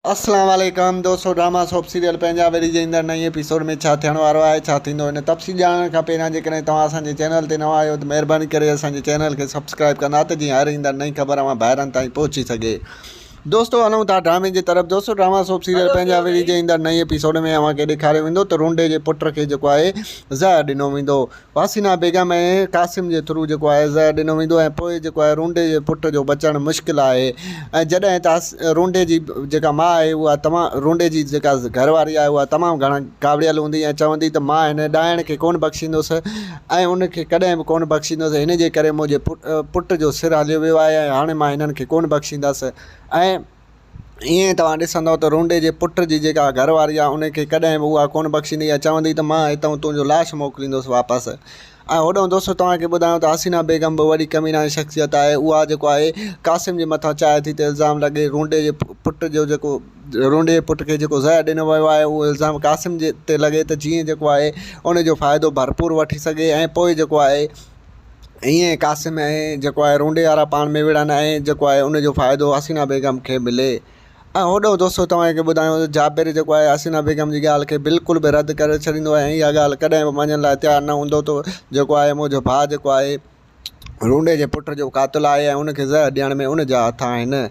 अस्सलाम वालेकुम दोस्तों, ड्रामा सोप सीरियल पंजाब जे ईंदड़ नई एपिसोड में छा थियण वारो आहे, छा थींदो इन तफ़सील ॼाणण खां पहिरियां जेकॾहिं तव्हां असांजे चैनल ते नवां आहियो त महिरबानी करे असांजे चैनल खे सब्सक्राइब कंदा त जीअं हर ईंदड़ नई ख़बर अवां ॿाहिरनि ताईं पहुची सघे। दोस्तों हलूं था ड्रामे की तरफ़। दोस्तों ड्रामा सोप सीरियल पंजाब जे ईंदड़ नई एपिसोड में अव्हांखे ॾेखारियो वेंदो त रुंडे जे पुट खे जेको आहे ज़हर ॾिनो वेंदो। वासीना बेगम ऐं कासिम जे थ्रू जेको आहे ज़हर ॾिनो वेंदो ऐं पोइ जेको आहे रुंडे जे पुट जो बचणु मुश्किल आहे। ऐं जॾहिं त रुंडे जी जेका माउ आहे उहा तमामु रुंडे जी जेका घरवारी आहे उहा तमामु घणा कावड़ियल हूंदी ऐं चवंदी त मां हिन ॾाइण खे कोन बख़्शींदुसि ऐं उनखे कॾहिं बि कोन बख़्शींदुसि, हिन जे करे मुंहिंजे पुट जो सिर हलियो वियो आहे ऐं हाणे मां हिननि खे कोन बख़्शींदसि। ऐं ईअं तव्हां ॾिसंदव त रुंडे जे पुट जी जेका घरवारी आहे उनखे कॾहिं बि उहा कोन बख़्शींदी ऐं चवंदी त मां हितां तुंहिंजो लाश मोकिलींदुसि वापसि। ऐं होॾो दोस्तों तव्हांखे ॿुधायूं त हसीना बेगम बि वॾी कमीना शख़्सियत आहे। उहा जेको आहे कासिम जे मथां चाहे थी त इल्ज़ाम लॻे रुंडे जे पुट जो जेको रुंडे जे पुट खे जेको ज़हर ॾिनो वियो आहे उहो इल्ज़ाम कासिम जे ते लॻे त जीअं जेको आहे उनजो फ़ाइदो भरपूर वठी सघे ऐं पोइ जेको आहे ईअं कासिम ऐं जेको आहे रुंडे वारा पाण में विढ़नि ऐं जेको आहे उनजो फ़ाइदो हसीना बेगम खे मिले। ऐं होॾो दोस्तों तव्हांखे ॿुधायूं जाबिर जेको आहे हसीना बेगम जी ॻाल्हि खे बिल्कुलु बि रद्द करे छॾींदो आहे ऐं इहा ॻाल्हि कॾहिं बि मञण लाइ तयारु न हूंदो त जेको आहे मुंहिंजो भाउ जेको आहे रुंडे जे पुट जो क़ातिल आहे ऐं उनखे ज़हर ॾियण में उनजा हथ आहिनि।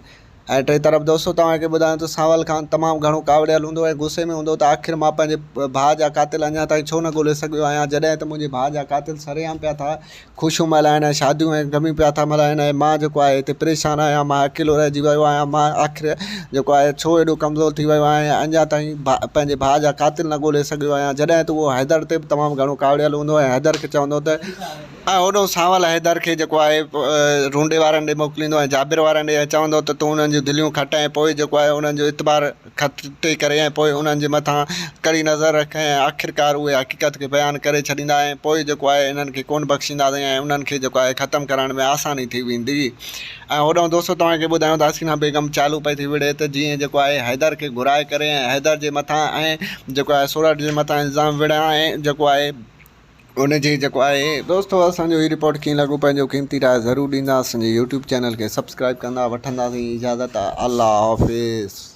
ऐं टे तरफ़ दोस्तों तव्हांखे ॿुधायूं त सावल ख़ान तमामु घणो कावड़ियल हूंदो ऐं गुस्से में हूंदो त आख़िर मां पंहिंजे भाउ जा क़ातिल अञा ताईं छो न ॻोल्हे सघियो आहियां, जॾहिं त मुंहिंजे भाउ जा क़ातिल सरेआम पिया था ख़ुशियूं मल्हाइनि ऐं शादियूं ऐं गमी पिया था मल्हाइनि ऐं मां जेको आहे हिते परेशान आहियां, मां अकेलो रहिजी वियो आहियां, मां आख़िर जेको आहे छो एॾो कमज़ोर थी वियो आहियां, अञा ताईं पंहिंजे भाउ जा क़ातिल न ॻोल्हे सघियो आहियां। जॾहिं त उहो हैदर ते बि तमामु घणो कावड़ियल हूंदो ऐं हैदर खे चवंदो त ऐं होॾो सावल हैदर खे जेको आहे रुंडे वारनि ॾे मोकिलींदो ऐं जाबिर वारनि ॾे चवंदो त तूं उन्हनि जूं दिलियूं खट ऐं पोइ जेको आहे उन्हनि जो इतबार खटे करे ऐं पोइ उन्हनि जे मथां कड़ी नज़र रखे ऐं आख़िरकार उहे हक़ीक़त खे बयानु करे छॾींदा ऐं पोइ जेको आहे इन्हनि खे कोन बख़्शींदासीं ऐं उन्हनि खे जेको आहे ख़तमु करण में आसानी थी वेंदी। ऐं होॾो दोस्तों तव्हांखे ॿुधायूं त हसीना बेगम चालू पई थी विढ़े त जीअं जेको आहे हैदर खे घुराए करे ऐं हैदर जे मथां ऐं जेको आहे सूरत जे मथां इल्ज़ाम विढ़िया ऐं जेको आहे उनजी जेको आहे दोस्तों असांजो हीअ रिपोर्ट कीअं लॻो पंहिंजो क़ीमती राय ज़रूरु ॾींदा। असांजे यूट्यूब चैनल खे सब्सक्राइब कंदा। वठंदासीं इजाज़त। अल्लाह हाफ़िज़।